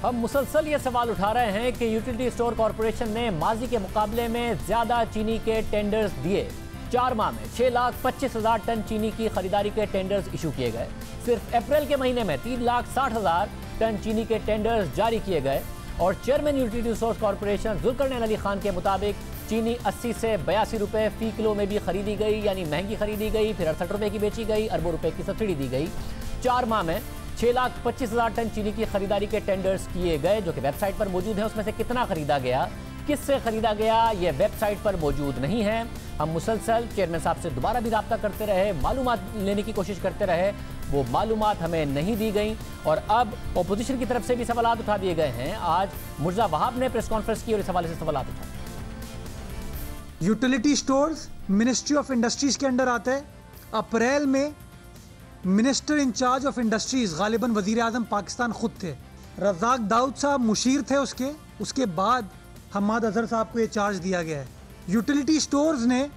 हम मुसलसल ये सवाल उठा रहे हैं कि यूटिलिटी स्टोर कॉरपोरेशन ने माजी के मुकाबले में ज्यादा चीनी के टेंडर्स दिए। 4 माह में 6,25,000 टन चीनी की खरीदारी के टेंडर्स इशू किए गए। सिर्फ अप्रैल के महीने में 3,60,000 टन चीनी के टेंडर्स जारी किए गए। और chairman utility store corporation Zulqarnain Ali Khan के मुताबिक चीनी 80 से 82 रुपए फी किलो में भी खरीदी गई, यानी महंगी खरीदी गई, फिर 68 रुपए की बेची गई, अरबों रुपए की सब्सिडी दी गई। 4 माह में 6,25,000 टन चीनी की खरीदारी के टेंडर्स किए गए, जो कि वेबसाइट पर मौजूद है। उसमें से कितना खरीदा गया, किससे खरीदा गया, ये वेबसाइट पर मौजूद नहीं है। हम मुसलसल चेयरमैन साहब से दोबारा भी रब्ता करते रहे, मालूमात लेने की कोशिश करते रहे, वो मालूमात हमें नहीं दी गई। और अब अपोजिशन की तरफ से भी सवालात उठा दिए गए हैं। आज मिर्जा वहाब ने प्रेस कॉन्फ्रेंस की और इस हवाले से सवालात उठाए। Utility stores ministry of industries के अंडर आते हैं। अप्रैल में मिनिस्टर इंचार्ज ऑफ इंडस्ट्रीज गालिबन वजीर आजम पाकिस्तान खुद थे, रज़ाक दाऊद साहब मुशीर थे उसके बाद हम्माद अजहर साहब को ये चार्ज दिया गया है। यूटिलिटी स्टोर्स ने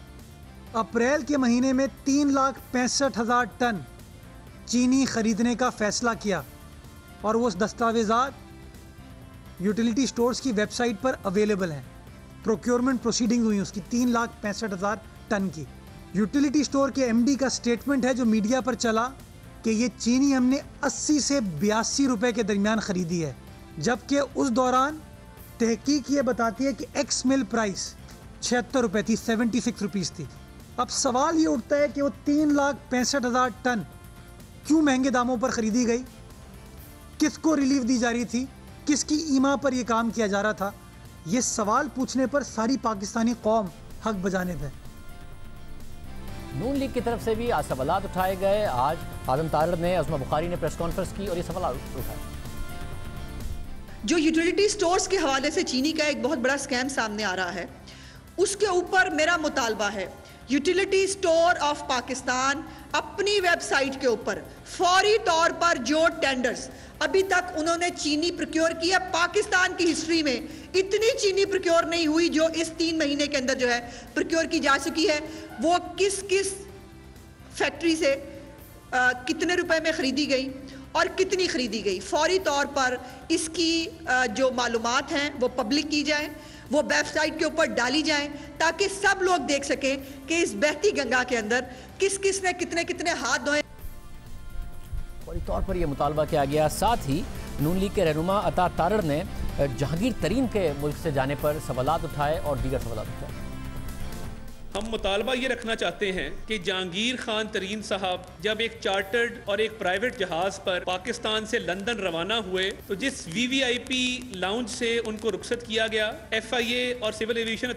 अप्रैल के महीने में 3,65,000 टन चीनी खरीदने का फैसला किया और वो दस्तावेज़ात यूटिलिटी स्टोर्स की वेबसाइट पर अवेलेबल हैं। प्रोक्योरमेंट प्रोसीडिंग हुई उसकी 3,65,000 टन की। यूटिलिटी स्टोर के एमडी का स्टेटमेंट है जो मीडिया पर चला कि ये चीनी हमने 80 से 82 रुपए के दरमियान खरीदी है, जबकि उस दौरान तहकीक ये बताती है कि एक्स मिल प्राइस 76 रुपए थी, 76 रुपीज़ थी। अब सवाल ये उठता है कि वो 3,65,000 टन क्यों महंगे दामों पर खरीदी गई, किसको रिलीफ दी जा रही थी, किसकी ईमा पर यह काम किया जा रहा था। ये सवाल पूछने पर सारी पाकिस्तानी कौम हक बजानिब है। नून लीग की तरफ से भी आज सवालात उठाए गए। आज आजम तारड़ ने, अज़मा बुखारी ने प्रेस कॉन्फ्रेंस की और ये सवाल उठाए। जो यूटिलिटी स्टोर्स के हवाले से चीनी का एक बहुत बड़ा स्कैम सामने आ रहा है, उसके ऊपर मेरा मुतालबा है यूटिलिटी स्टोर ऑफ पाकिस्तान अपनी वेबसाइट के ऊपर फौरी तौर पर जो टेंडर्स अभी तक उन्होंने चीनी प्रोक्योर किया, पाकिस्तान की हिस्ट्री में इतनी चीनी प्रोक्योर नहीं हुई जो इस 3 महीने के अंदर जो है प्रोक्योर की जा चुकी है, वो किस किस फैक्ट्री से कितने रुपए में खरीदी गई और कितनी खरीदी गई, फौरी तौर पर इसकी जो मालूमात हैं वो पब्लिक की जाए, वो वेबसाइट के ऊपर डाली जाएं, ताकि सब लोग देख सकें कि इस बहती गंगा के अंदर किस किस ने कितने कितने हाथ धोए। फौरी तौर पर यह मुतालबा किया गया। साथ ही नून लीग के रहनुमा अता तारड़ ने जहांगीर तरीन के मुल्क से जाने पर सवालात उठाए और दीगर सवालात उठाए। हम मुतालबा ये रखना चाहते हैं कि जहांगीर खान तरीन साहब जब एक चार्टर्ड और एक प्राइवेट जहाज पर पाकिस्तान से लंदन रवाना हुए, तो जिस वीवीआईपी लाउंज से उनको रुखसत किया गया, एफआईए और सिविल एविएशन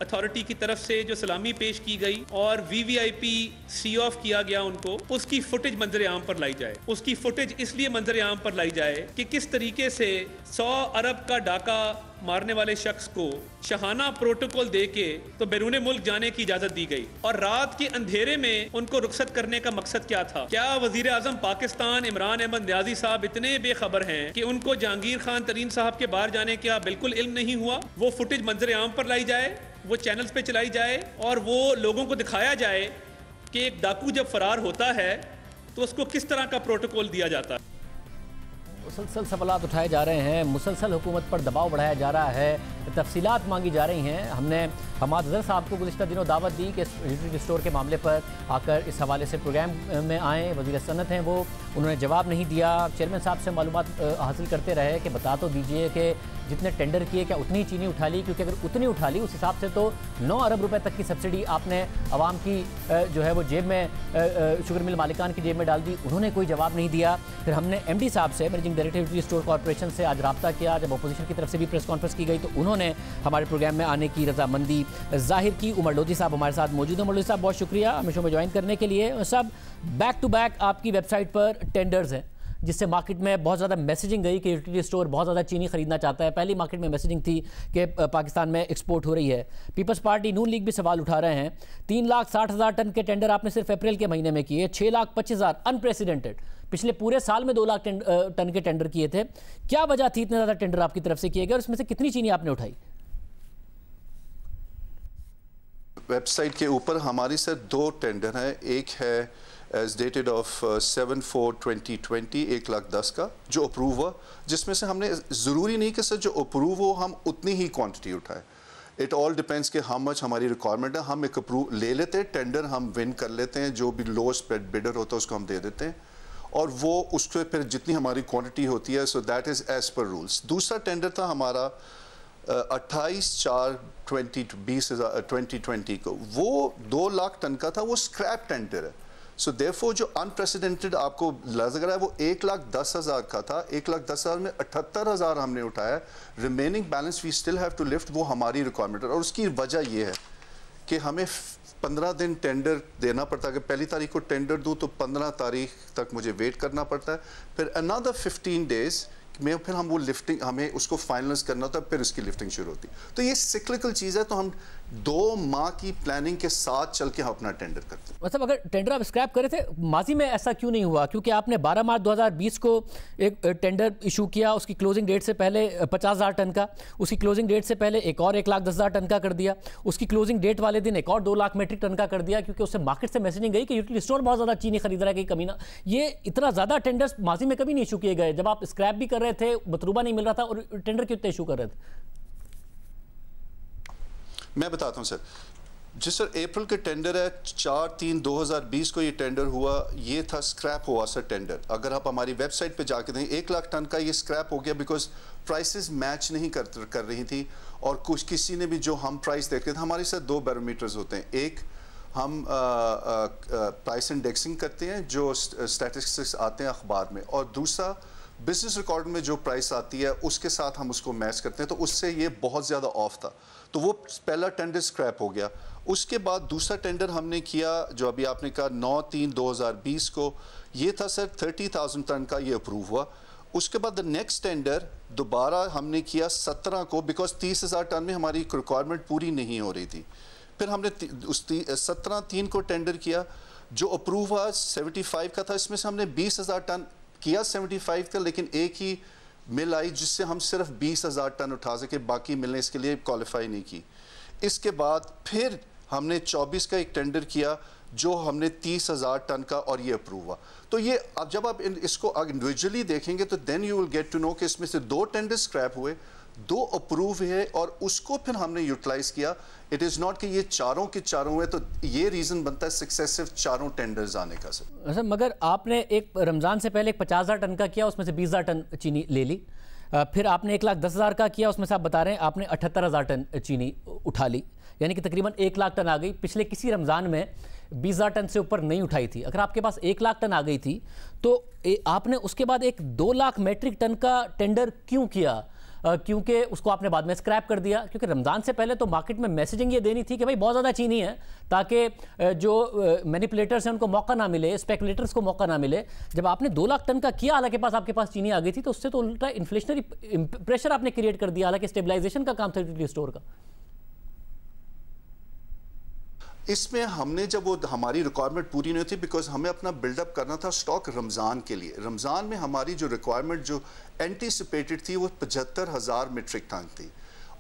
अथॉरिटी की तरफ से जो सलामी पेश की गई और वीवीआईपी सी ऑफ किया गया उनको, उसकी फुटेज मंजर आम पर लाई जाए। उसकी फुटेज इसलिए मंजर आम पर लाई जाए कि किस तरीके से 100 अरब का डाका मारने वाले शख्स को शहाना प्रोटोकॉल देके तो बैरून मुल्क जाने की इजाजत दी गई, और रात के अंधेरे में उनको रुखसत करने का मकसद क्या था। क्या वजीर आजम पाकिस्तान इमरान अहमद न्याजी साहब इतने बेखबर हैं कि उनको जहांगीर खान तरीन साहब के बाहर जाने का बिल्कुल इल्म नहीं हुआ? वो फुटेज मंजर आम पर लाई जाए, वो चैनल्स पे चलाई जाए और वो लोगों को दिखाया जाए कि एक डाकू जब फरार होता है तो उसको किस तरह का प्रोटोकॉल दिया जाता है। मुसलसल सवालात उठाए जा रहे हैं, मुसलसल हुकूमत पर दबाव बढ़ाया जा रहा है, तफसीलात मांगी जा रही हैं। हमने हम्माद अजहर साहब को गुज़िश्ता दिनों दावत दी कि यूटिलिटी स्टोर के मामले पर आकर इस हवाले से प्रोग्राम में आएँ। वज़ीर सनत हैं वो, उन्होंने जवाब नहीं दिया। चेयरमैन साहब से मालूमात हासिल करते रहे कि बता तो दीजिए कि जितने टेंडर किए क्या उतनी चीनी उठा ली, क्योंकि अगर उतनी उठा ली उस हिसाब से तो 9 अरब रुपए तक की सब्सिडी आपने आवाम की जो है वो जेब में, शुगर मिल मालिकान की जेब में डाल दी। उन्होंने कोई जवाब नहीं दिया। फिर हमने एमडी साहब से, managing director utility store corporation से आज रब्ता किया। जब अपोजिशन की तरफ से भी प्रेस कॉन्फ्रेंस की गई तो उन्होंने हमारे प्रोग्राम में आने की रजामंदी जाहिर की। उमर लोधी साहब हमारे साथ मौजूद हैं। उमर लोधी साहब बहुत शुक्रिया हमें शो में ज्वाइन करने के लिए। सब बैक टू बैक आपकी वेबसाइट पर टेंडर्स हैं, जिससे मार्केट में बहुत ज़्यादा मैसेजिंग गई कि यूटिलिटी स्टोर बहुत ज़्यादा चीनी खरीदना चाहता है। पहली मार्केट में मैसेजिंग थी कि पाकिस्तान में एक्सपोर्ट हो रही है। पीपल्स पार्टी, नून लीग भी सवाल उठा रहे हैं। 3,60,000 टन के टेंडर आपने सिर्फ अप्रैल के महीने में किए, 6,25,000 अनप्रेसिडेंटेड। पिछले पूरे साल में 2 लाख टन के टेंडर किए थे। क्या वजह थी इतने ज़्यादा टेंडर आपकी तरफ से किए गए और इसमें से कितनी चीनी आपने उठाई? वेबसाइट के ऊपर हमारी सर 2 टेंडर हैं। एक है एज डेटेड ऑफ 7/4/2020 1,10,000 का जो अप्रूव हुआ, जिसमें से हमने ज़रूरी नहीं कि सर जो अप्रूव हो हम उतनी ही क्वांटिटी उठाएं। इट ऑल डिपेंड्स कि हाउ मच हमारी रिक्वायरमेंट है। हम एक अप्रूव ले लेते हैं, टेंडर हम विन कर लेते हैं, जो भी लोएस्ट बिडर होता है उसको हम दे देते हैं और वो उससे फिर जितनी हमारी क्वांटिटी होती है, so that is as per rules. दूसरा टेंडर था हमारा 28/4/2020 को, वो 2 लाख टन का था, वो स्क्रैप टेंडर है। सो देयरफॉर जो अनप्रेसिडेंटेड आपको लग रहा है वो 1,10,000 का था, 1,10,000 में 78,000 हमने उठाया, remaining balance we still have to lift, वो हमारी रिक्वायरमेंट है। और उसकी वजह ये है कि हमें 15 दिन टेंडर देना पड़ता है। अगर पहली तारीख को टेंडर दूँ तो 15 तारीख तक मुझे वेट करना पड़ता है, फिर अनदर 15 डेज में फिर हम वो लिफ्टिंग हमें उसको फाइनलाइज करना होता है, फिर उसकी लिफ्टिंग शुरू होती है। तो ये सिक्लिकल चीज़ है, तो हम 2 माह की प्लानिंग के साथ चल के हम अपना टेंडर करते हैं। मतलब अगर टेंडर आप स्क्रैप करे थे, माजी में ऐसा क्यों नहीं हुआ? क्योंकि आपने 12 मार्च 2020 को एक टेंडर इशू किया, उसकी क्लोजिंग डेट से पहले 50,000 टन का, उसकी क्लोजिंग डेट से पहले एक और 1,10,000 टन का कर दिया, उसकी क्लोजिंग डेट वाले दिन एक और 2 लाख मीट्रिक टन का कर दिया, क्योंकि उससे मार्केट से मैसेजिंग गई कि यूटिलिटी स्टोर बहुत ज़्यादा चीनी खरीद रहा है, कहीं कमी ना। ये इतना ज़्यादा टेंडर्स माजी में कभी नहीं इशू किए गए, जब आप स्क्रैप भी कर रहे थे, मतरूबा नहीं मिल रहा था, और टेंडर क्यों इतने इशू कर रहे थे? मैं बताता हूँ सर। जी सर, अप्रैल के टेंडर है 4/3/2020 को ये टेंडर हुआ, ये था स्क्रैप हुआ सर टेंडर। अगर आप हमारी वेबसाइट पे जाके देखें 1 लाख टन का ये स्क्रैप हो गया, बिकॉज प्राइसेस मैच नहीं कर रही थी। और कुछ किसी ने भी जो हम प्राइस देख रहे थे, हमारे साथ 2 बैरोमीटर्स होते हैं, एक हम प्राइस इंडेक्सिंग करते हैं जो स्टैटिस्टिक्स आते हैं अखबार में, और दूसरा बिजनेस रिकॉर्ड में जो प्राइस आती है उसके साथ हम उसको मैच करते हैं। तो उससे ये बहुत ज़्यादा ऑफ था, तो वो पहला टेंडर स्क्रैप हो गया। उसके बाद दूसरा टेंडर हमने किया जो अभी आपने कहा 9/3/2020 को, ये था सर 30,000 टन का, ये अप्रूव हुआ। उसके बाद द नेक्स्ट टेंडर दोबारा हमने किया 17 को, बिकॉज 30,000 टन में हमारी रिक्वायरमेंट पूरी नहीं हो रही थी। फिर हमने उस 17/3 को टेंडर किया, जो अप्रूव हुआ 75 का था। इसमें से हमने 20,000 टन किया, 75 था, लेकिन एक ही मिल आई जिससे हम सिर्फ 20,000 टन उठा सके, बाकी मिलें इसके लिए क्वालिफाई नहीं की। इसके बाद फिर हमने 24 का एक टेंडर किया जो हमने 30,000 टन का, और ये अप्रूव हुआ। तो ये अब जब आप इसको इंडिविजुअली देखेंगे तो then you will get to know कि इसमें से 2 टेंडर स्क्रैप हुए, 2 अप्रूव है, और उसको फिर हमने यूटिलाइज किया। इट इज़ नॉट कि ये चारों के चारों हुए, तो ये रीज़न बनता है सक्सेसिव 4 टेंडर्स आने का सर। मगर आपने एक रमज़ान से पहले एक 50,000 टन का किया, उसमें से 20,000 टन चीनी ले ली, फिर आपने 1,10,000 का किया, उसमें से आप बता रहे हैं आपने 78,000 टन चीनी उठा ली, यानी कि तकरीबन 1 लाख टन आ गई। पिछले किसी रमज़ान में 20,000 टन से ऊपर नहीं उठाई थी। अगर आपके पास 1 लाख टन आ गई थी तो आपने उसके बाद एक 2 लाख मीट्रिक टन का टेंडर क्यों किया? क्योंकि उसको आपने बाद में स्क्रैप कर दिया, क्योंकि रमज़ान से पहले तो मार्केट में मैसेजिंग ये देनी थी कि भाई बहुत ज़्यादा चीनी है, ताकि जो मैनिपुलेटर्स हैं उनको मौका ना मिले, स्पेकुलेटर्स को मौका ना मिले। जब आपने 2 लाख टन का किया, हालांकि आपके पास चीनी आ गई थी, तो उससे तो उल्टा इन्फ्लेशनरी प्रेशर आपने क्रिएट कर दिया, हालांकि स्टेबलाइजेशन का काम था यूटिलिटी स्टोर का। इसमें हमने जब वो हमारी रिक्वायरमेंट पूरी नहीं थी, बिकॉज हमें अपना बिल्डअप करना था स्टॉक रमज़ान के लिए। रमज़ान में हमारी जो रिक्वायरमेंट जो एंटीसिपेटेड थी वो 75,000 मीट्रिक टन थी,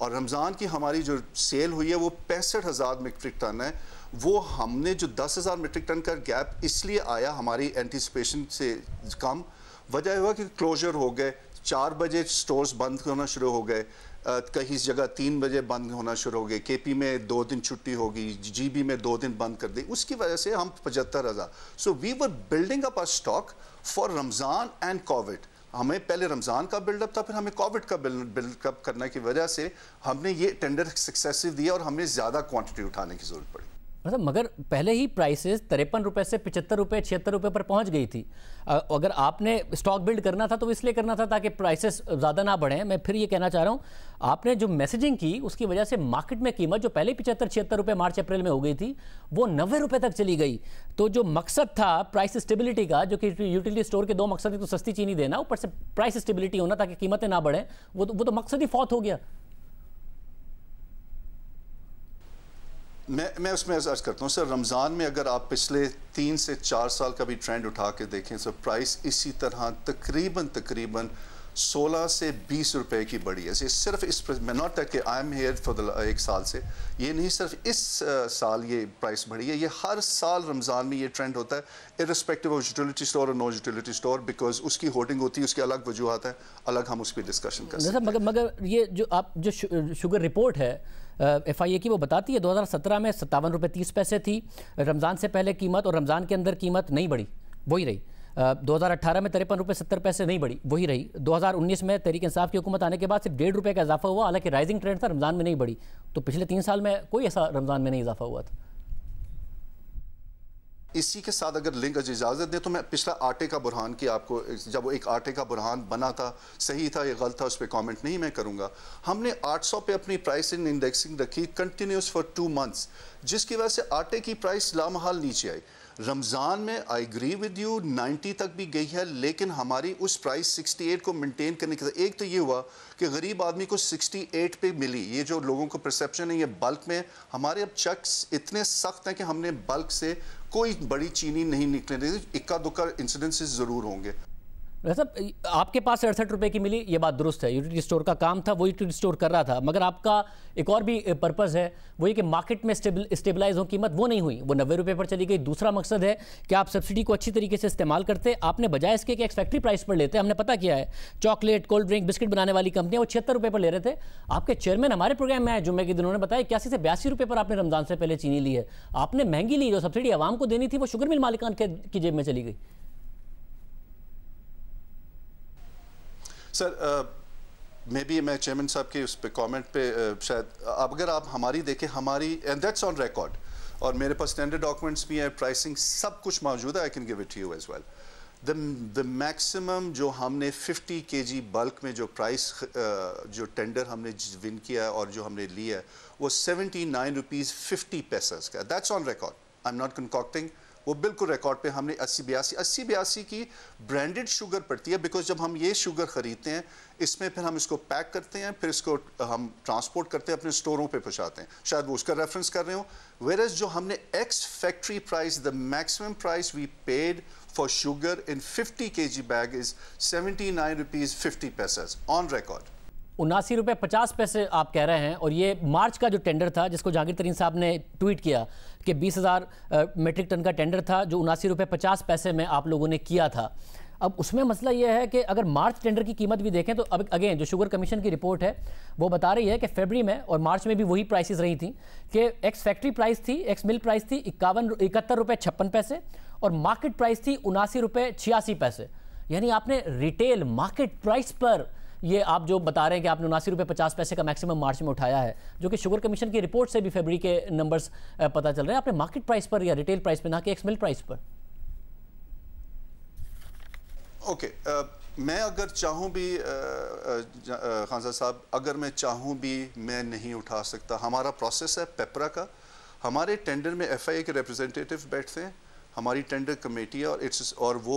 और रमज़ान की हमारी जो सेल हुई है वो 65,000 मीट्रिक टन है। वो हमने जो 10,000 मीट्रिक टन का गैप इसलिए आया हमारी एंटीसिपेशन से कम, वजह हुआ कि क्लोजर हो गए, 4 बजे स्टोर्स बंद होना शुरू हो गए, कहीं जगह 3 बजे बंद होना शुरू हो गए, केपी में 2 दिन छुट्टी होगी, जीबी में 2 दिन बंद कर दी, उसकी वजह से हम 75,000। So we were building up a stock for Ramzan and covid. हमें पहले रमज़ान का बिल्डअप था, फिर हमें कोविड का बिल्डअप करने की वजह से हमने ये टेंडर सक्सेसिव दिया और हमें ज़्यादा क्वांटिटी उठाने की ज़रूरत पड़ी। मतलब मगर पहले ही प्राइसेस 53 रुपये से 75 रुपये 76 रुपये पर पहुंच गई थी। अगर आपने स्टॉक बिल्ड करना था तो इसलिए करना था ताकि प्राइसेस ज़्यादा ना बढ़ें। मैं फिर ये कहना चाह रहा हूँ, आपने जो मैसेजिंग की उसकी वजह से मार्केट में कीमत जो पहले 75-76 रुपये मार्च अप्रैल में हो गई थी वो 90 रुपये तक चली गई। तो जो मकसद था प्राइस स्टेबिलिटी का, जो कि यूटिलिटी स्टोर के 2 मकसद थे, तो सस्ती चीनी देना, ऊपर से प्राइस स्टेबिलिटी होना ताकि कीमतें ना बढ़ें, वो तो मकसद ही फौत हो गया। मैं उसमें अर्ज करता हूँ सर, रमज़ान में अगर आप पिछले 3 से 4 साल का भी ट्रेंड उठा के देखें, सर प्राइस इसी तरह तकरीबन 16 से 20 रुपए की बढ़ी है। सिर्फ इस नॉट दैट कि आई एम हियर फॉर एक साल से, ये नहीं सिर्फ इस साल ये प्राइस बढ़ी है, ये हर साल रमज़ान में ये ट्रेंड होता है, इर्रिस्पेक्टिव ऑफ यूटिलिटी स्टोर और नो यूटिलिटी स्टोर, बिकॉज उसकी होर्डिंग होती है, उसकी अलग वजूहत है, अलग हम उस पर डिस्कशन कर सकते हैं। मगर ये जो शुगर रिपोर्ट है FIA की, वो बताती है 2017 में 57 रुपये 30 पैसे थी रमज़ान से पहले कीमत, और रमज़ान के अंदर कीमत नहीं बढ़ी, वही रही। 2018 में 53 रुपये 70 पैसे नहीं बढ़ी, वही रही। 2019 में तहरीक इंसाफ की हुकूमत आने के बाद सिर्फ 1.5 रुपये का इजाफा हुआ, हालांकि राइजिंग ट्रेंड था, रमज़ान में नहीं बढ़ी। तो पिछले 3 साल में कोई ऐसा रमज़ान में नहीं इजाफा हुआ था। इसी के साथ अगर लिंक इजाज़त दें तो मैं पिछला आटे का बुरहान की आपको, जब वो एक आटे का बुरहान बना था, सही था या गलत था, उस पर कमेंट नहीं मैं करूंगा। हमने 800 पे अपनी प्राइसिंग इंडेक्सिंग रखी कंटिन्यूस फॉर 2 मंथ्स, जिसकी वजह से आटे की प्राइस लामहाल नीचे आई। रमज़ान में आई एग्री विद यू 90 तक भी गई है, लेकिन हमारी उस प्राइस 68 को मेंटेन करने के साथ एक तो ये हुआ कि गरीब आदमी को 68 पे मिली। ये जो लोगों को परसेप्शन है, ये बल्क में हमारे अब चेक्स इतने सख्त हैं कि हमने बल्क से कोई बड़ी चीनी नहीं निकलने दी, इक्का दुक्का इंसिडेंसेस ज़रूर होंगे। साहब, आपके पास 68 रुपये की मिली, ये बात दुरुस्त है, यूटिलिटी स्टोर का काम था, वो यूटिलिटी स्टोर कर रहा था, मगर आपका एक और भी पर्पज़ है, वो ये कि मार्केट में स्टेबलाइज हो कीमत, वो नहीं हुई, वो 90 रुपये पर चली गई। दूसरा मकसद है कि आप सब्सिडी को अच्छी तरीके से इस्तेमाल करते, आपने बजाय इसके कि एक्स फैक्ट्री प्राइस पर लेते, हमने पता किया है चॉकलेट, कोल्ड ड्रिंक, बिस्किट बनाने वाली कंपनियाँ वो 76 रुपये पर ले रहे थे। आपके चेयरमैन हमारे प्रोग्राम में आए जुम्मे के दिन, उन्होंने बताया 81 से 82 रुपये पर आपने रमज़ान से पहले चीनी ली है। आपने महंगी ली, जो सब्सिडी आवाम को देनी थी वो शुगर मिल मालिकान की जेब में चली गई। सर मे बी मैं चेयरमैन साहब के उस पे कमेंट पे शायद अगर आप हमारी देखें, हमारी एंड दैट्स ऑन रिकॉर्ड, और मेरे पास स्टैंडर्ड डॉक्यूमेंट्स भी हैं, प्राइसिंग सब कुछ मौजूद है, I can give it to you as well. The maximum जो हमने 50 kg बल्क में जो प्राइस जो टेंडर हमने विन किया है और जो हमने लिया है वो 79 रुपीज़ 50 पैसेस का, that's on record, I am not concocting, वो बिल्कुल रिकॉर्ड पे हमने 80-82 की ब्रांडेड शुगर पड़ती है, बिकॉज जब हम ये शुगर ख़रीदते हैं इसमें फिर हम इसको पैक करते हैं, फिर इसको हम ट्रांसपोर्ट करते हैं, अपने स्टोरों पे पहुंचाते हैं, शायद वो उसका रेफरेंस कर रहे हो। वेयरएज जो हमने ex factory price, the maximum price we paid for sugar in 50 kg bag is 79 rupees 50 paises on record. 79 रुपये 50 पैसे आप कह रहे हैं, और ये मार्च का जो टेंडर था जिसको जहांगीर तरीन साहब ने ट्वीट किया कि 20,000 मीट्रिक टन का टेंडर था जो 79 रुपये 50 पैसे में आप लोगों ने किया था। अब उसमें मसला ये है कि अगर मार्च टेंडर की कीमत भी देखें तो अब अगेन जो शुगर कमीशन की रिपोर्ट है वो बता रही है कि फरवरी में और मार्च में भी वही प्राइसेस रही थी कि एक्स फैक्ट्री प्राइस थी, एक्स मिल प्राइस थी 71 रुपये 56 पैसे और मार्केट प्राइस थी 79 रुपये 86 पैसे। यानी आपने रिटेल मार्केट प्राइस पर ये आप जो बता रहे हैं कि आपने 79 रुपये 50 पैसे का मैक्सिमम मार्च में उठाया है, जो कि शुगर कमीशन की रिपोर्ट से भी फरवरी के नंबर्स पता चल रहे हैं, आपने मार्केट प्राइस पर या रिटेल प्राइस पर, ना कि एक्स मिल प्राइस पर। ओके, मैं अगर चाहूँ भी खानसा साहब, अगर मैं चाहूँ भी मैं नहीं उठा सकता। हमारा प्रोसेस है पेपरा का, हमारे टेंडर में FIA के रिप्रेजेंटेटिव बैठते हैं, हमारी टेंडर कमेटी है, और वो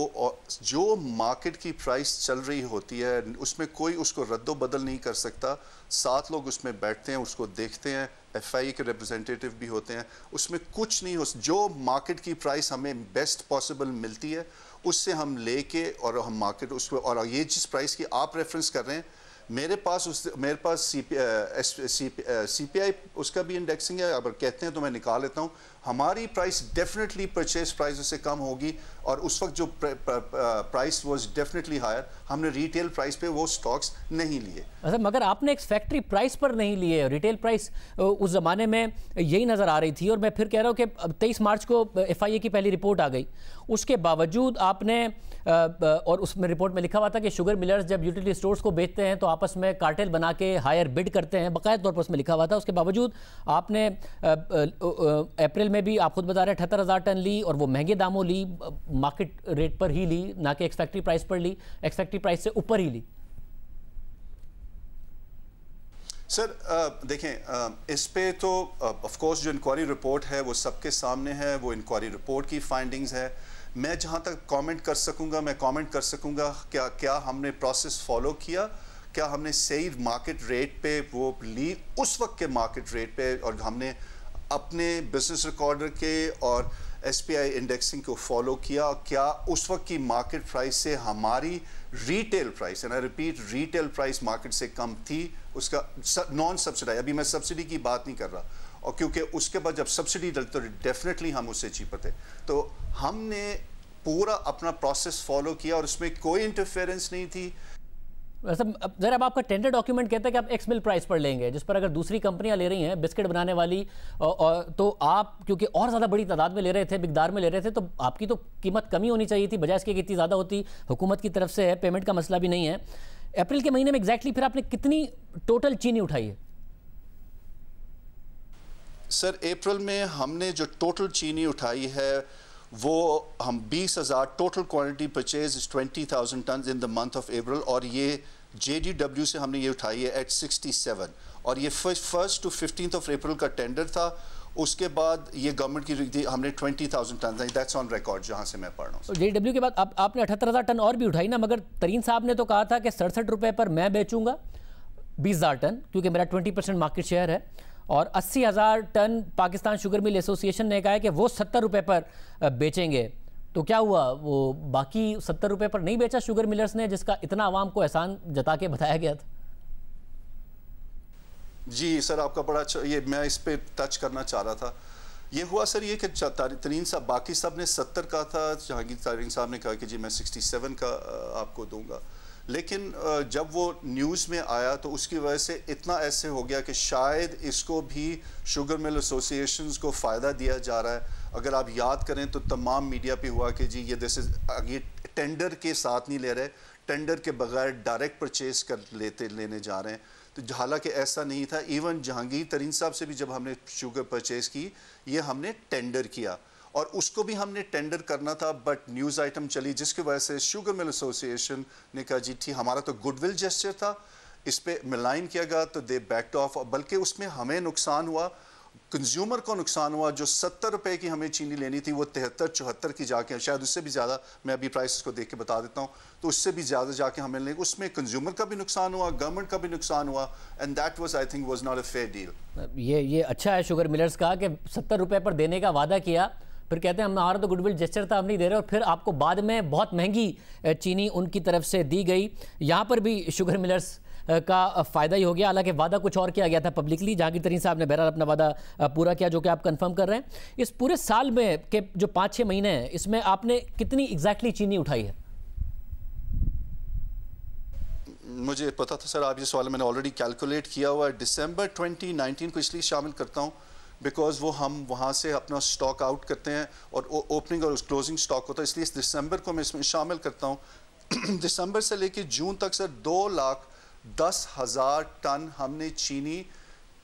जो मार्केट की प्राइस चल रही होती है उसमें कोई उसको रद्दो बदल नहीं कर सकता। 7 लोग उसमें बैठते हैं, उसको देखते हैं, FIA के रिप्रेजेंटेटिव भी होते हैं, उसमें कुछ नहीं हो, जो मार्केट की प्राइस हमें बेस्ट पॉसिबल मिलती है उससे हम लेके और हम मार्केट उसको, और ये जिस प्राइस की आप रेफरेंस कर रहे हैं मेरे पास CPI उसका भी इंडेक्सिंग है, अगर कहते हैं तो मैं निकाल लेता हूँ। हमारी प्राइस डेफिनेटली परचेज प्राइस से कम होगी, और उस वक्त जो प्राइस वाज डेफिनेटली हायर, हमने रिटेल प्राइस पे वो स्टॉक्स नहीं लिए। अच्छा, मगर आपने एक फैक्ट्री प्राइस पर नहीं लिए, रिटेल प्राइस उस ज़माने में यही नज़र आ रही थी। और मैं फिर कह रहा हूँ कि 23 मार्च को FIA की पहली रिपोर्ट आ गई, उसके बावजूद आपने और उसमें रिपोर्ट में लिखा हुआ था कि शुगर मिलर्स जब यूटिलिटी स्टोर्स को बेचते हैं तो आपस में कार्टेल बना के हायर बिड करते हैं, बाकायदा तौर पर उसमें लिखा हुआ था। उसके बावजूद आपने अप्रैल में भी आप खुद बता रहे 78,000 टन ली, और वो महंगे दामों ली, मार्केट रेट पर ही ली, ना कि एक्स फैक्ट्री प्राइस पर ली, एक्स फैक्ट्री प्राइस से ऊपर ही ली। सर देखें, इस पे तो ऑफ कोर्स जो इंक्वायरी रिपोर्ट है वो सबके सामने है, वो इंक्वायरी रिपोर्ट की फाइंडिंग्स है। मैं जहाँ तक कमेंट कर सकूँगा मैं कमेंट कर सकूँगा क्या हमने प्रोसेस फॉलो किया, क्या हमने सही मार्केट रेट पे वो ली, उस वक्त के मार्केट रेट पे, और हमने अपने बिजनेस रिकॉर्डर के और SPI इंडेक्सिंग को फॉलो किया, क्या उस वक्त की मार्केट प्राइस से हमारी retail price, and I repeat, retail price market से कम थी, उसका नॉन सब्सिडाइज, अभी मैं सब्सिडी की बात नहीं कर रहा, और क्योंकि उसके बाद जब सब्सिडी डलती तो डेफिनेटली हम उससे चीपर थे। तो हमने पूरा अपना प्रोसेस फॉलो किया और उसमें कोई इंटरफेरेंस नहीं थी। जरा अब आपका टेंडर डॉक्यूमेंट कहता है कि आप एक्स मिल प्राइस पर लेंगे, जिस पर अगर दूसरी कंपनियां ले रही हैं बिस्किट बनाने वाली, तो आप क्योंकि और ज़्यादा बड़ी तादाद में ले रहे थे, मिकदार में ले रहे थे, तो आपकी तो कीमत कमी होनी चाहिए थी, बजाय इसके कि इतनी ज़्यादा होती। हुकूमत की तरफ से है, पेमेंट का मसला भी नहीं है। अप्रैल के महीने में एग्जैक्टली फिर आपने कितनी टोटल चीनी उठाई है? सर अप्रैल में हमने जो टोटल चीनी उठाई है वो हम 20,000 total quantity purchase 20,000 ton in the month of April, और ये JDW से हमने ये उठाई है एट 67, और ये 1 to 15 ऑफ अप्रैल का टेंडर था। उसके बाद ये गवर्नमेंट की हमने 20,000 टन, दैट्स ऑन रिकॉर्ड जहां से मैं पढ़ रहा हूँ। JDW के बाद आपने 78,000 टन और भी उठाई ना, मगर तरीन साहब ने तो कहा था कि 67 रुपये पर मैं बेचूंगा 20,000 टन, क्योंकि मेरा 20% मार्केट शेयर है, और 80,000 ton Pakistan sugar mill association ने कहा है कि वो 70 रुपये पर बेचेंगे। तो क्या हुआ, वो बाकी 70 रुपये पर नहीं बेचा शुगर मिलर्स ने, जिसका इतना आवाम को एहसान जता के बताया गया था? जी सर, आपका बड़ा अच्छा, ये मैं इस पे टच करना चाह रहा था। ये हुआ सर ये कि तरीन साहब, बाकी सब ने 70 का था, जहांगीर तरीन साहब ने कहा कि जी मैं 67 का आपको दूंगा, लेकिन जब वो न्यूज़ में आया तो उसकी वजह से इतना ऐसे हो गया कि शायद इसको भी शुगर मिल एसोसिएशंस को फ़ायदा दिया जा रहा है। अगर आप याद करें तो तमाम मीडिया पे हुआ कि जी ये ये टेंडर के साथ नहीं ले रहे, टेंडर के बगैर डायरेक्ट परचेज लेने जा रहे हैं, तो हालांकि ऐसा नहीं था। इवन जहांगीर तरीन साहब से भी जब हमने शुगर परचेज की, ये हमने टेंडर किया, और उसको भी हमने टेंडर करना था, बट न्यूज़ आइटम चली जिसकी वजह से शुगर मिल एसोसिएशन ने कहा जी ठीक, हमारा तो गुडविल जेस्चर था, इस पे मिलाइन किया गया, तो दे बैक्ड ऑफ, बल्कि उसमें हमें नुकसान हुआ, कंज्यूमर को नुकसान हुआ। जो 70 रुपए की हमें चीनी लेनी थी वो 73-74 की जाके, शायद उससे भी ज़्यादा, मैं अभी प्राइस को देख के बता देता हूँ, तो उससे भी ज़्यादा जाके हमें लेंगे, उसमें कंज्यूमर का भी नुकसान हुआ, गवर्नमेंट का भी नुकसान हुआ, and that was I think was not a fair deal. ये अच्छा है शुगर मिलर्स का कि 70 रुपये पर देने का वादा किया, फिर कहते हैं हमारा तो गुडविल जेस्चर था, हम नहीं दे रहे, और फिर आपको बाद में बहुत महंगी चीनी उनकी तरफ से दी गई। यहाँ पर भी शुगर मिलर्स का फ़ायदा ही हो गया, हालांकि वादा कुछ और किया गया था पब्लिकली। जहांगीर तरीन साहब ने बहरहाल अपना वादा पूरा किया, जो कि आप कंफर्म कर रहे हैं। इस पूरे साल में के जो 5-6 महीने हैं, इसमें आपने कितनी एग्जैक्टली चीनी उठाई है? मुझे पता था सर, आप ये सवाल मैंने ऑलरेडी कैलकुलेट किया हुआ है। दिसंबर 2019 को इसलिए शामिल करता हूँ बिकॉज वो हम वहाँ से अपना स्टॉक आउट करते हैं और ओपनिंग और क्लोजिंग स्टॉक होता है, इसलिए इस दिसंबर को मैं इसमें शामिल करता हूँ। दिसंबर से लेकर जून तक सर 2,10,000 टन हमने चीनी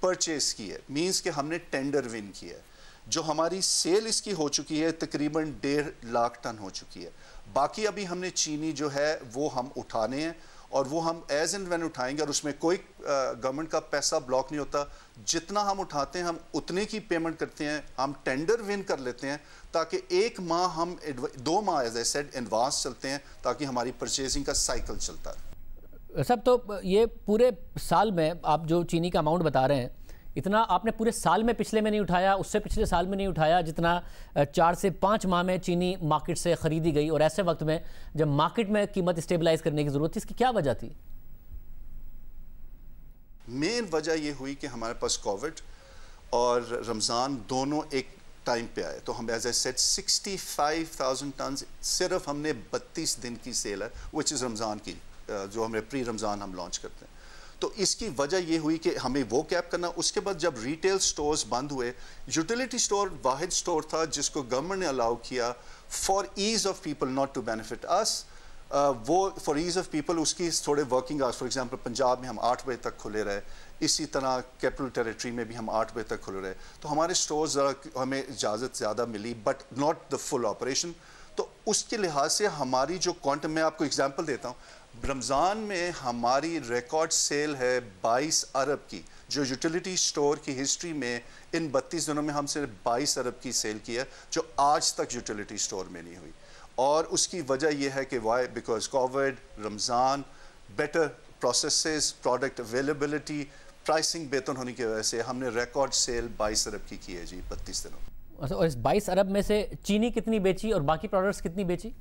परचेज की है, मींस कि हमने टेंडर विन किया है। जो हमारी सेल इसकी हो चुकी है तकरीबन 1.5 लाख टन हो चुकी है। बाकी अभी हमने चीनी जो है वो हम उठाने हैं, और वो हम एज एंड व्हेन उठाएंगे, और उसमें कोई गवर्नमेंट का पैसा ब्लॉक नहीं होता। जितना हम उठाते हैं हम उतने की पेमेंट करते हैं, हम टेंडर विन कर लेते हैं, ताकि 1 माह हम 2 माह एज आई सेड एडवांस चलते हैं, ताकि हमारी परचेजिंग का साइकिल चलता है। सब तो ये पूरे साल में आप जो चीनी का अमाउंट बता रहे हैं, इतना आपने पूरे साल में पिछले में नहीं उठाया, उससे पिछले साल में नहीं उठाया, जितना 4 से 5 माह में चीनी मार्केट से ख़रीदी गई, और ऐसे वक्त में जब मार्केट में कीमत स्टेबलाइज करने की ज़रूरत थी। इसकी क्या वजह थी? मेन वजह ये हुई कि हमारे पास कोविड और रमज़ान दोनों एक टाइम पे आए, तो हम एज आई सेड 65,000 टन सिर्फ हमने 32 दिन की सेल है, विच इज़ रमज़ान की, जो हमें प्री रमज़ान हम लॉन्च करते हैं। तो इसकी वजह ये हुई कि हमें वो कैप करना। उसके बाद जब रिटेल स्टोर्स बंद हुए, यूटिलिटी स्टोर वाहिद स्टोर था जिसको गवर्नमेंट ने अलाउ किया for ease of people, not to benefit us, वो फॉर ईज ऑफ पीपल उसकी थोड़े working hours, for example Punjab में हम 8 बजे तक खुले रहे, इसी तरह कैपिटल टेरिटरी में भी हम 8 बजे तक खुले रहे, तो हमारे स्टोर्स ज़रा हमें इजाज़त ज़्यादा मिली, but not the full operation. तो उसके लिहाज से हमारी जो क्वांटम, मैं आपको एग्जांपल देता हूँ, रमज़ान में हमारी रिकॉर्ड सेल है 22 अरब की, जो यूटिलिटी स्टोर की हिस्ट्री में इन 32 दिनों में हम सिर्फ 22 अरब की सेल की है, जो आज तक यूटिलिटी स्टोर में नहीं हुई। और उसकी वजह यह है कि why, because covid, Ramzan, better processes, product availability, pricing बेहतर होने की वजह से हमने रिकॉर्ड सेल 22 अरब की है जी 32 दिनों में। और इस 22 अरब में से चीनी कितनी बेची और बाकी प्रोडक्ट्स कितनी बेची?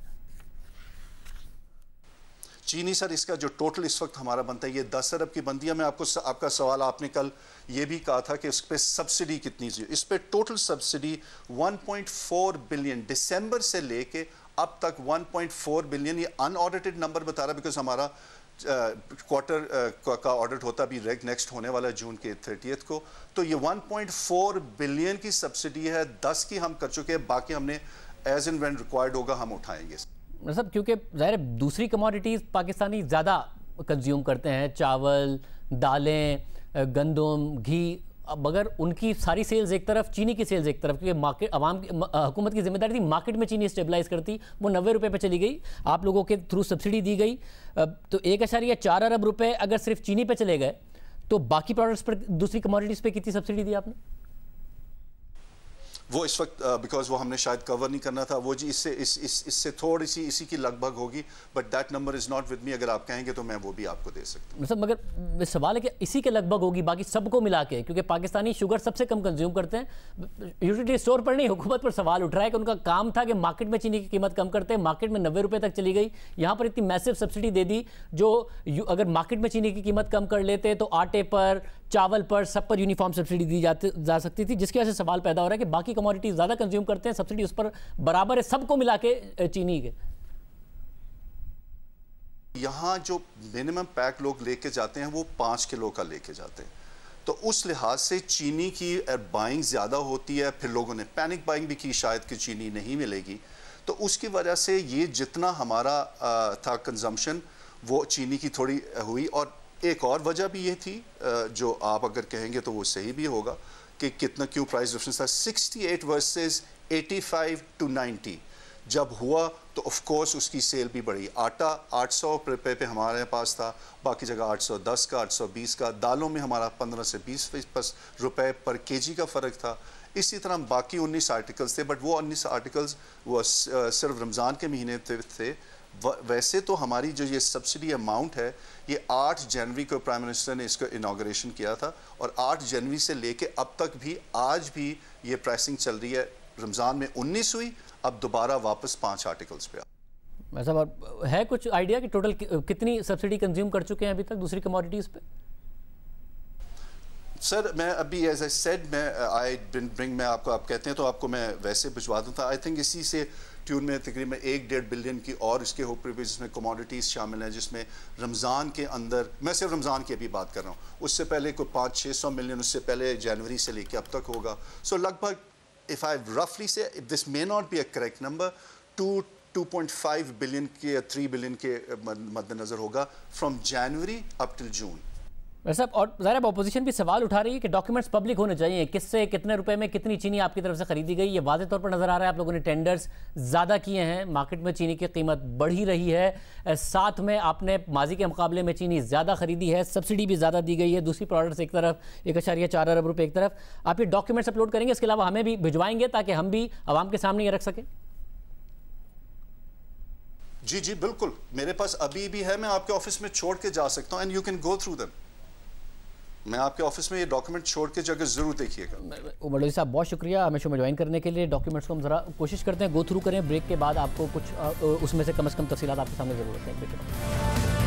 चीनी सर इसका जो टोटल इस वक्त हमारा बनता है ये 10 अरब की बनती है। मैं आपको आपका सवाल आपने कल ये भी कहा था कि इस पर सब्सिडी कितनी चाहिए, इस पर टोटल सब्सिडी 1.4 बिलियन दिसंबर से लेके अब तक 1.4 बिलियन, ये अनऑडिटेड नंबर बता रहा है बिकॉज हमारा क्वार्टर का ऑडिट होता भी नेक्स्ट होने वाला है जून के 30th को। तो ये 1.4 बिलियन की सब्सिडी है, 10 की हम कर चुके हैं, बाकी हमने एज एंड व्हेन रिक्वायर्ड होगा हम उठाएंगे। मतलब क्योंकि ज़ाहिर है दूसरी कमोडिटीज़ पाकिस्तानी ज़्यादा कंज्यूम करते हैं, चावल, दालें, गंदम, घी। अब अगर उनकी सारी सेल्स एक तरफ, चीनी की सेल्स एक तरफ, क्योंकि मार्केट अवाम हुकूमत की जिम्मेदारी थी मार्केट में चीनी स्टेबलाइज करती, वो 90 रुपये पे चली गई, आप लोगों के थ्रू सब्सिडी दी गई। तो 1.4 अरब रुपए अगर सिर्फ चीनी पे चले गए तो बाकी प्रोडक्ट्स पर, दूसरी कमोडिटीज़ पे कितनी सब्सिडी दी आपने? वो इस वक्त बिकॉज वो हमने शायद कवर नहीं करना था, वो जी इससे थोड़ी सी इसी की लगभग होगी, but that number is not with me. अगर आप कहेंगे तो मैं वो भी आपको दे सकता हूँ। मतलब मगर सवाल है कि इसी के लगभग होगी, बाकी सबको मिला के, क्योंकि पाकिस्तानी शुगर सबसे कम कंज्यूम करते हैं। यूटिलिटी स्टोर पर नहीं, हुकूमत पर सवाल उठ रहा है कि उनका काम था कि मार्केट में चीनी की कीमत कम करते हैं, मार्केट में 90 रुपये तक चली गई, यहाँ पर इतनी मैसिव सब्सिडी दे दी। जो अगर मार्केट में चीनी की कीमत कम कर लेते तो आटे पर, चावल पर, सब पर यूनिफॉर्म सब्सिडी दी जा सकती थी, जिसकी वजह से सवाल पैदा हो रहा है कि बाकी कमोडिटी ज़्यादा कंज्यूम करते हैं, सब्सिडी उस पर बराबर है, सबको मिला के चीनी के। यहाँ जो मिनिमम पैक लोग लेके जाते हैं वो 5 किलो का लेके जाते हैं, तो उस लिहाज से चीनी की बाइंग ज़्यादा होती है। फिर लोगों ने पैनिक बाइंग भी की शायद कि चीनी नहीं मिलेगी, तो उसकी वजह से ये जितना हमारा था कंजम्पशन वो चीनी की थोड़ी हुई। और एक और वजह भी ये थी जो आप अगर कहेंगे तो वो सही भी होगा कि कितना क्यों प्राइस डिफरेंस था, 68 वर्सेस 85 to 90 जब हुआ तो ऑफ कोर्स उसकी सेल भी बढ़ी। आटा 800 रुपये पे हमारे पास था, बाकी जगह 810 का, 820 का। दालों में हमारा 15 से 20 रुपये पर केजी का फ़र्क था। इसी तरह बाकी 19 आर्टिकल्स थे, बट वो 19 आर्टिकल्स वो सिर्फ रमज़ान के महीने थे। वैसे तो हमारी जो ये सब्सिडी अमाउंट है ये 8 जनवरी को प्राइम मिनिस्टर ने इसका इनाग्रेशन किया था, और 8 जनवरी से लेके अब तक भी आज भी ये प्राइसिंग चल रही है। रमज़ान में 19 हुई, अब दोबारा वापस 5 आर्टिकल्स पे। ऐसा है कुछ आइडिया कि टोटल कितनी सब्सिडी कंज्यूम कर चुके हैं अभी तक दूसरी कमोडिटीज़ पे? सर मैं अभी एज आई सेड मैं आपको आप कहते हैं तो आपको मैं वैसे भिजवा दूँ था। आई थिंक इसी से ट्यून में तकरीबन 1-1.5 बिलियन की और इसके ऊपर भी जिसमें कमोडिटीज़ शामिल हैं, जिसमें रमज़ान के अंदर, मैं सिर्फ रमज़ान की अभी बात कर रहा हूँ, उससे पहले कोई 500-600 मिलियन उससे पहले जनवरी से लेके अब तक होगा। सो लगभग इफ़ आई रफली से, this may not be a correct number, 2.5 billion के या 3 बिलियन के मद्देनज़र होगा from January up till June. वैसे और ज़ाहिर अपोजिशन भी सवाल उठा रही है कि डॉक्यूमेंट्स पब्लिक होने चाहिए, किससे कितने रुपए में कितनी चीनी आपकी तरफ से खरीदी गई। ये वाज़ेह तौर पर नज़र आ रहा है, आप लोगों ने टेंडर्स ज़्यादा किए हैं, मार्केट में चीनी की कीमत बढ़ ही रही है, साथ में आपने माजी के मुकाबले में चीनी ज़्यादा खरीदी है, सब्सिडी भी ज़्यादा दी गई है, दूसरी प्रोडक्ट्स एक तरफ 1.4 अरब रुपये एक तरफ। आप ये डॉक्यूमेंट्स अपलोड करेंगे, इसके अलावा हमें भी भिजवाएंगे ताकि हम भी आवाम के सामने ये रख सकें? जी जी बिल्कुल, मेरे पास अभी भी है, मैं आपके ऑफिस में छोड़ के जा सकता हूँ and you can go through them. मैं आपके ऑफिस में ये डॉक्यूमेंट छोड़ के जगह जरूर देखिएगा। उमर साहब बहुत शुक्रिया हमें शो में ज्वाइन करने के लिए। डॉक्यूमेंट्स को हम ज़रा कोशिश करते हैं गो थ्रू करें, ब्रेक के बाद आपको कुछ उसमें से कम तफसीलात आपके सामने ज़रूर रखें।